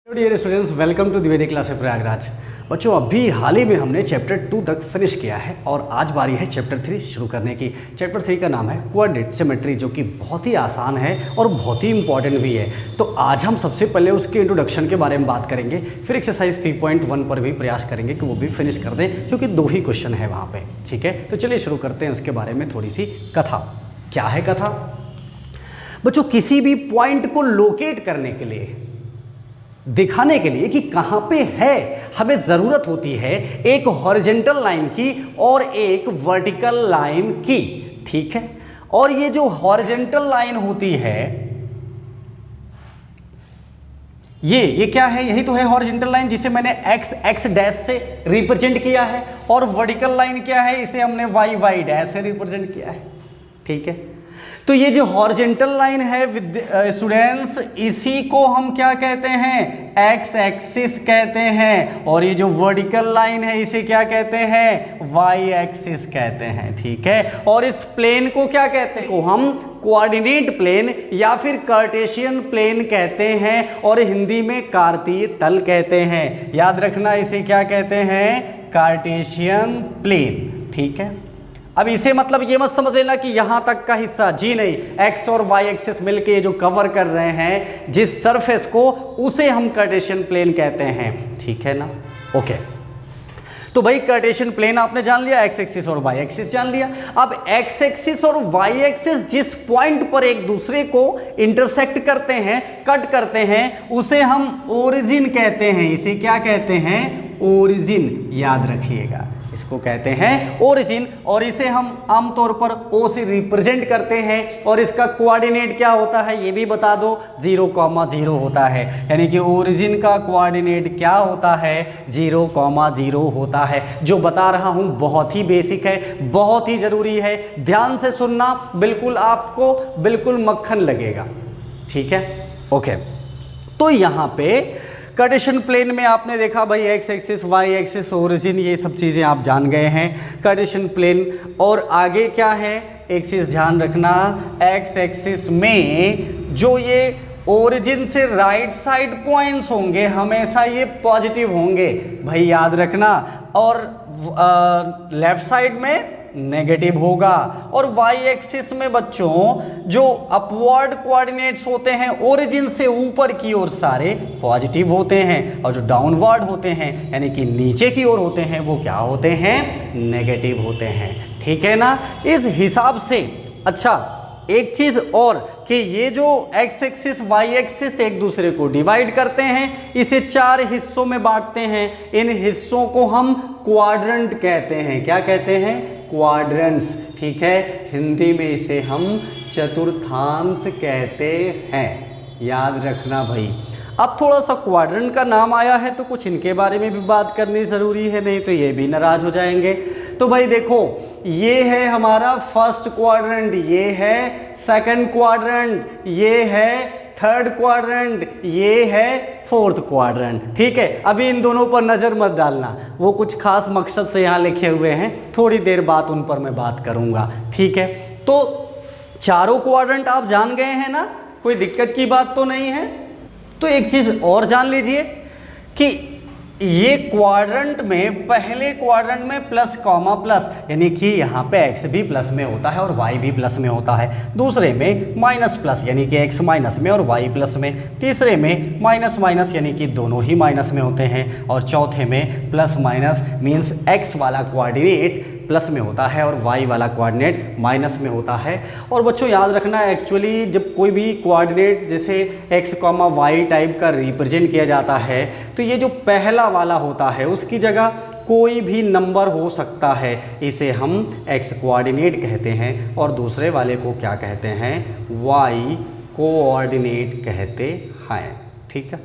Dear students, welcome to Dwivedi class Prayagraj. बच्चों, अभी हाल ही में हमने चैप्टर 2 तक फिनिश किया है और आज बारी है चैप्टर 3 शुरू करने की। चैप्टर 3 का नाम है कोऑर्डिनेट सिमेट्री, जो कि बहुत ही आसान है और बहुत ही इंपॉर्टेंट भी है। तो आज हम सबसे पहले उसके इंट्रोडक्शन के बारे में बात करेंगे, फिर एक्सरसाइज 3.1 पर भी प्रयास करेंगे कि वो भी फिनिश कर दें, क्योंकि 2 ही क्वेश्चन है वहाँ पर। ठीक है, तो चलिए शुरू करते हैं उसके बारे में थोड़ी सी कथा। क्या है कथा? बच्चों, किसी भी पॉइंट को लोकेट करने के लिए, दिखाने के लिए कि कहाँ पे है, हमें ज़रूरत होती है एक हॉरिजेंटल लाइन की और एक वर्टिकल लाइन की। ठीक है, और ये जो हॉरिजेंटल लाइन होती है ये क्या है? यही तो है हॉरिजेंटल लाइन, जिसे मैंने x डैश से रिप्रेजेंट किया है। और वर्टिकल लाइन क्या है? इसे हमने y डैश से रिप्रेजेंट किया है। ठीक है, तो ये जो हॉरिजेंटल लाइन है स्टूडेंट्स, इसी को हम क्या कहते हैं? एक्स एक्सिस कहते हैं। और ये जो वर्टिकल लाइन है इसे क्या कहते हैं? वाई एक्सिस कहते हैं। ठीक है, और इस प्लेन को क्या कहते हैं? को हम कोऑर्डिनेट प्लेन या फिर कार्टेशियन प्लेन कहते हैं, और हिंदी में कार्तीय तल कहते हैं। याद रखना, इसे क्या कहते हैं? Cartesian plane. ठीक है, अब इसे मतलब ये मत समझ लेना कि यहां तक का हिस्सा, जी नहीं, एक्स और वाई एक्सिस मिलके जो कवर कर रहे हैं जिस सरफेस को, उसे हम कार्टेशियन प्लेन कहते हैं। ठीक है ना? ओके, तो भाई कार्टेशियन प्लेन आपने जान लिया, एक्स एक्सिस और वाई एक्सिस जान लिया। अब एक्स एक्सिस और वाई एक्सिस जिस पॉइंट पर एक दूसरे को इंटरसेक्ट करते हैं, कट करते हैं, उसे हम ओरिजिन कहते हैं। इसे क्या कहते हैं? ओरिजिन। याद रखिएगा, इसको कहते हैं ओरिजिन। और इसे हम आमतौर पर O से रिप्रेजेंट करते हैं। और इसका कोऑर्डिनेट क्या होता है ये भी बता दो, 0,0 होता है। यानी कि ओरिजिन का कोऑर्डिनेट क्या होता है? 0,0 होता है। जो बता रहा हूं बहुत ही बेसिक है, बहुत ही जरूरी है, ध्यान से सुनना, बिल्कुल आपको बिल्कुल मक्खन लगेगा। ठीक है, ओके। तो यहां पे कार्टेशियन प्लेन में आपने देखा भाई x axis, y axis, origin, ये सब चीज़ें आप जान गए हैं कार्टेशियन प्लेन। और आगे क्या है? एक चीज़ ध्यान रखना, एक्स एक्सिस में जो ये ओरिजिन से राइट साइड पॉइंट्स होंगे हमेशा ये पॉजिटिव होंगे, भाई याद रखना। और लेफ्ट साइड में नेगेटिव होगा। और वाई एक्सिस में बच्चों जो अपवर्ड कोऑर्डिनेट्स होते हैं ओरिजिन से ऊपर की ओर सारे पॉजिटिव होते हैं, और जो डाउनवर्ड होते हैं यानी कि नीचे की ओर होते हैं वो क्या होते हैं? नेगेटिव होते हैं। ठीक है ना? इस हिसाब से अच्छा, एक चीज और कि ये जो एक्स एक्सिस वाई एक्सिस एक दूसरे को डिवाइड करते हैं, इसे 4 हिस्सों में बांटते हैं। इन हिस्सों को हम क्वाड्रेंट कहते हैं। क्या कहते हैं? क्वाड्रेंट्स। ठीक है, हिंदी में इसे हम चतुर्थांश कहते हैं। याद रखना भाई। अब थोड़ा सा क्वाड्रेंट का नाम आया है तो कुछ इनके बारे में भी बात करनी ज़रूरी है, नहीं तो ये भी नाराज हो जाएंगे। तो भाई देखो, ये है हमारा फर्स्ट क्वाड्रेंट, ये है सेकंड क्वाड्रेंट, ये है थर्ड क्वाड्रेंट, ये है फोर्थ क्वाड्रेंट। ठीक है, अभी इन दोनों पर नज़र मत डालना, वो कुछ खास मकसद से यहाँ लिखे हुए हैं, थोड़ी देर बाद उन पर मैं बात करूँगा। ठीक है, तो चारों क्वाड्रेंट आप जान गए हैं ना, कोई दिक्कत की बात तो नहीं है। तो एक चीज़ और जान लीजिए कि ये क्वाड्रेंट में, पहले क्वाड्रेंट में प्लस कॉमा प्लस, यानी कि यहाँ पे x भी प्लस में होता है और y भी प्लस में होता है। दूसरे में माइनस प्लस, यानी कि x माइनस में और y प्लस में। तीसरे में माइनस माइनस, यानी कि दोनों ही माइनस में होते हैं। और चौथे में प्लस माइनस मीन्स x वाला कोऑर्डिनेट प्लस में होता है और y वाला कोऑर्डिनेट माइनस में होता है। और बच्चों याद रखना, एक्चुअली जब कोई भी कोऑर्डिनेट जैसे x, y टाइप का रिप्रेजेंट किया जाता है, तो ये जो पहला वाला होता है उसकी जगह कोई भी नंबर हो सकता है, इसे हम x कोऑर्डिनेट कहते हैं। और दूसरे वाले को क्या कहते हैं? y कोऑर्डिनेट कहते हैं। ठीक है,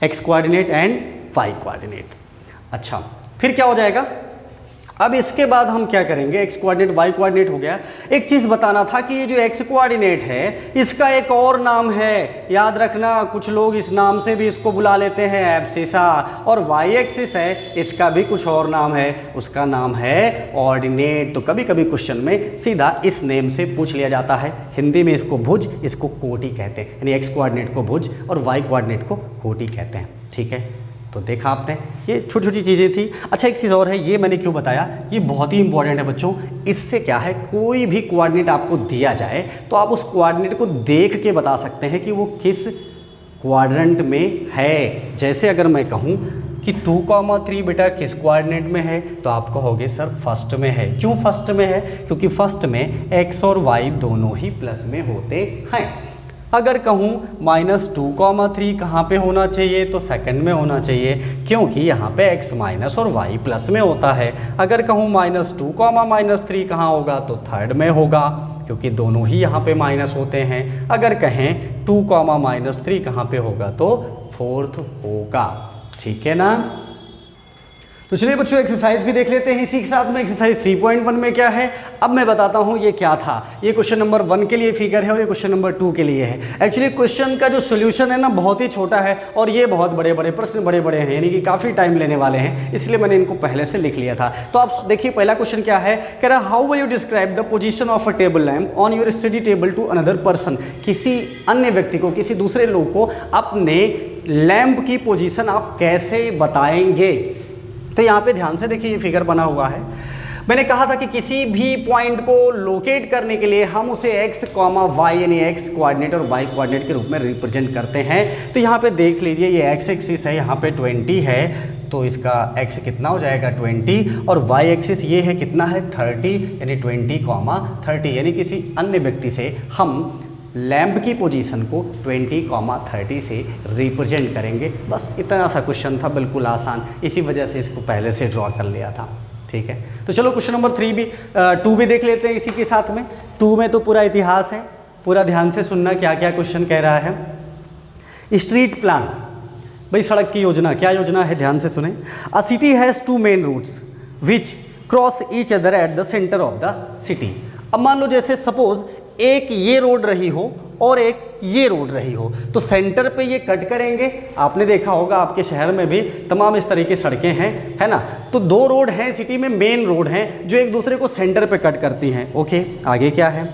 x coordinate and y coordinate. अच्छा, फिर क्या हो जाएगा? अब इसके बाद हम क्या करेंगे? एक्स कोऑर्डिनेट वाई कोऑर्डिनेट हो गया। एक चीज़ बताना था कि ये जो एक्स कोऑर्डिनेट है इसका एक और नाम है, याद रखना, कुछ लोग इस नाम से भी इसको बुला लेते हैं, एब्सिसा। और वाई एक्सिस है, इसका भी कुछ और नाम है, उसका नाम है ऑर्डिनेट। तो कभी कभी क्वेश्चन में सीधा इस नेम से पूछ लिया जाता है। हिंदी में इसको भुज, इसको कोटि कहते हैं, यानी एक्स कोऑर्डिनेट को भुज और वाई कोऑर्डिनेट को कोटि कहते हैं। ठीक है, तो देखा आपने, ये छोटी छोटी चीज़ें थी। अच्छा एक चीज़ और है, ये मैंने क्यों बताया, ये बहुत ही इंपॉर्टेंट है बच्चों। इससे क्या है, कोई भी कोऑर्डिनेट आपको दिया जाए तो आप उस कोऑर्डिनेट को देख के बता सकते हैं कि वो किस क्वाड्रेंट में है। जैसे अगर मैं कहूँ कि 2,3 बेटा किस कोऑर्डिनेट में है, तो आप कहोगे सर फर्स्ट में है। क्यों फर्स्ट में है? क्योंकि फर्स्ट में x और y दोनों ही प्लस में होते हैं। अगर कहूँ -2,3 कहाँ पे होना चाहिए, तो सेकंड में होना चाहिए, क्योंकि यहाँ पे x माइनस और y प्लस में होता है। अगर कहूँ -2, -3 कहाँ होगा, तो थर्ड में होगा, क्योंकि दोनों ही यहाँ पे माइनस होते हैं। अगर कहें 2, -3 कहाँ पे होगा, तो फोर्थ होगा। ठीक है ना। तो चलिए बच्चों एक्सरसाइज भी देख लेते हैं इसी के साथ में। एक्सरसाइज 3.1 में क्या है, अब मैं बताता हूँ ये क्या था। ये क्वेश्चन नंबर 1 के लिए फिगर है और ये क्वेश्चन नंबर 2 के लिए है। एक्चुअली क्वेश्चन का जो सोल्यूशन है ना बहुत ही छोटा है और ये बहुत बड़े बड़े प्रश्न बड़े बड़े हैं, यानी कि काफ़ी टाइम लेने वाले हैं, इसलिए मैंने इनको पहले से लिख लिया था। तो आप देखिए पहला क्वेश्चन क्या है, कह रहा how will you describe the position of a table lamp on your study table to another person. किसी अन्य व्यक्ति को, किसी दूसरे लोग को अपने लैंप की पोजीशन आप कैसे बताएंगे। तो यहाँ पे ध्यान से देखिए, ये फिगर बना हुआ है। मैंने कहा था कि किसी भी पॉइंट को लोकेट करने के लिए हम उसे x, y यानी x कोऑर्डिनेट और y कोऑर्डिनेट के रूप में रिप्रेजेंट करते हैं। तो यहाँ पे देख लीजिए, ये x एक्सिस है, यहाँ पे 20 है, तो इसका x कितना हो जाएगा 20, और y एक्सिस ये है कितना है 30, यानी 20, 30, यानी किसी अन्य व्यक्ति से हम लैंप की पोजीशन को 20, 30 से रिप्रेजेंट करेंगे। बस इतना सा क्वेश्चन था, बिल्कुल आसान, इसी वजह से इसको पहले से ड्रॉ कर लिया था। ठीक है, तो चलो क्वेश्चन नंबर 2 भी देख लेते हैं इसी के साथ में। 2 में तो पूरा इतिहास है, पूरा ध्यान से सुनना क्या क्या क्वेश्चन कह रहा है। स्ट्रीट प्लान, भाई सड़क की योजना, क्या योजना है ध्यान से सुने। A city has 2 main routes which cross each other at the centre of the city. अब मान लो जैसे सपोज एक ये रोड रही हो और एक ये रोड रही हो, तो सेंटर पे ये कट करेंगे। आपने देखा होगा आपके शहर में भी तमाम इस तरीके सड़कें हैं, है ना। तो 2 रोड हैं सिटी में, मेन रोड हैं जो एक दूसरे को सेंटर पे कट करती हैं। ओके, आगे क्या है,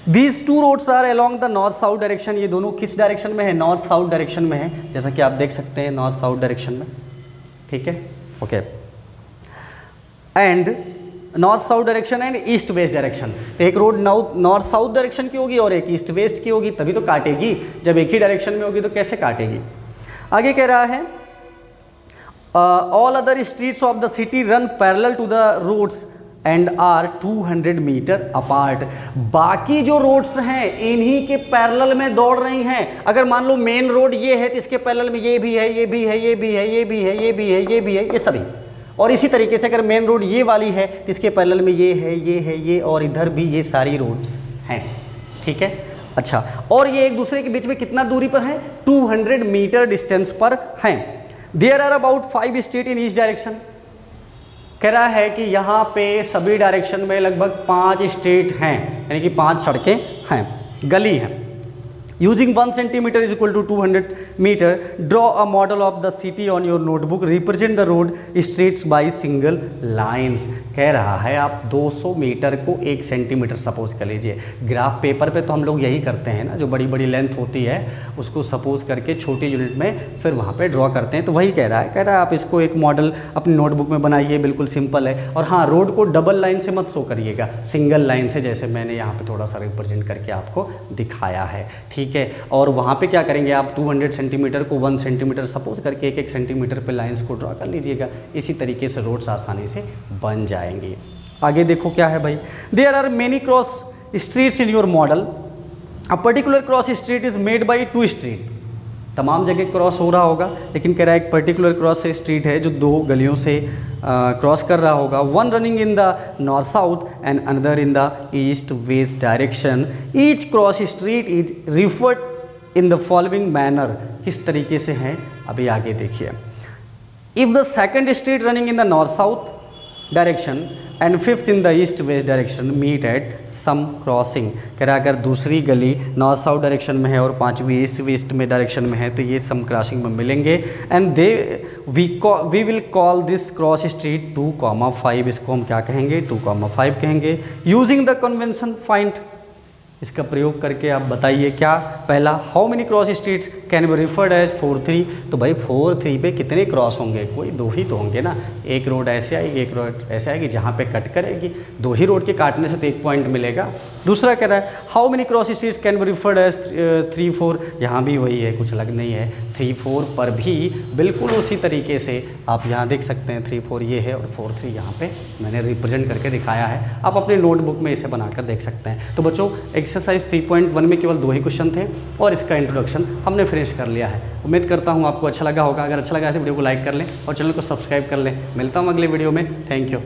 these 2 roads are along the north south direction. ये दोनों किस डायरेक्शन में है, नॉर्थ साउथ डायरेक्शन में है, जैसा कि आप देख सकते हैं नॉर्थ साउथ डायरेक्शन में। ठीक है, okay, and north south direction and east west direction. तो एक रोड नॉर्थ साउथ डायरेक्शन की होगी और एक ईस्ट वेस्ट की होगी, तभी तो काटेगी। जब एक ही डायरेक्शन में होगी तो कैसे काटेगी। आगे कह रहा है all other streets of the city run parallel to the roads and are 200 metre apart. बाकी जो रोड्स हैं इन्हीं के पैरेलल में दौड़ रही हैं। अगर मान लो मेन रोड ये है तो इसके पैरेलल में ये भी है, ये भी है, ये भी है, ये भी है, ये भी है, ये भी है, ये सभी। और इसी तरीके से अगर मेन रोड ये वाली है तो इसके पैरेलल में ये है, ये है, ये, और इधर भी ये सारी रोड्स हैं। ठीक है, अच्छा, और ये एक दूसरे के बीच में कितना दूरी पर है, 200 मीटर डिस्टेंस पर हैं। There are about 5 street in each direction. कह रहा है कि यहाँ पे सभी डायरेक्शन में लगभग 5 स्ट्रीट हैं, यानी कि 5 सड़कें हैं, गली हैं। Using 1 centimetre is equal to 200 metre, draw a model of the city on your notebook, represent the road streets by single lines. कह रहा है आप 200 मीटर को 1 सेंटीमीटर सपोज कर लीजिए। ग्राफ पेपर पे तो हम लोग यही करते हैं ना, जो बड़ी बड़ी लेंथ होती है उसको सपोज करके छोटी यूनिट में फिर वहाँ पे ड्रॉ करते हैं। तो वही कह रहा है आप इसको एक मॉडल अपनी नोटबुक में बनाइए, बिल्कुल सिंपल है। और हाँ, रोड को डबल लाइन से मत शो करिएगा, सिंगल लाइन से, जैसे मैंने यहाँ पे थोड़ा सा रिप्रेजेंट करके आपको दिखाया है। ठीक है, और वहाँ पे क्या करेंगे आप 200 सेंटीमीटर को 1 सेंटीमीटर सपोज करके 1 सेंटीमीटर पे लाइंस को ड्रॉ कर लीजिएगा। इसी तरीके से रोड्स आसानी से बन जाएंगे। आगे देखो क्या है भाई, there are many cross streets in your model, a particular cross street is made by 2 street. तमाम जगह क्रॉस हो रहा होगा, लेकिन कह रहा है एक पर्टिकुलर क्रॉस स्ट्रीट है जो 2 गलियों से क्रॉस कर रहा होगा। 1 running in the north south and another in the east west direction. Each cross street is referred in the following manner. किस तरीके से हैं अभी आगे देखिए। If the second street running in the north south direction and 5th in the east west direction meet at some crossing. कह रहा है अगर दूसरी गली नॉर्थ साउथ डायरेक्शन में है और 5वीं ईस्ट वेस्ट में डायरेक्शन में है तो ये सम क्रॉसिंग में मिलेंगे। And we will call this cross street 2,5। इसको हम क्या कहेंगे, 2,5 कहेंगे। यूजिंग द कन्वेंशन फाइंड, इसका प्रयोग करके आप बताइए क्या। पहला, how many cross streets can be referred as 4-3। तो भाई 4-3 पे कितने क्रॉस होंगे, कोई 2 ही तो होंगे ना। एक रोड ऐसे आएगी, एक रोड ऐसे आएगी, जहाँ पे कट करेगी 2 ही रोड के काटने से तो 1 पॉइंट मिलेगा। दूसरा कह रहा है how many cross streets can be referred as 3-4। यहाँ भी वही है, कुछ अलग नहीं है। 3-4 पर भी बिल्कुल उसी तरीके से आप यहाँ देख सकते हैं 3-4 ये है और 4-3 यहाँ पे मैंने रिप्रेजेंट करके दिखाया है। आप अपने नोटबुक में इसे बनाकर देख सकते हैं। तो बच्चों एक्सरसाइज 3.1 में केवल 2 ही क्वेश्चन थे और इसका इंट्रोडक्शन हमने फिनिश कर लिया है। उम्मीद करता हूँ आपको अच्छा लगा होगा। अगर अच्छा लगा है तो वीडियो को लाइक कर लें और चैनल को सब्सक्राइब कर लें। मिलता हूँ अगले वीडियो में। Thank you.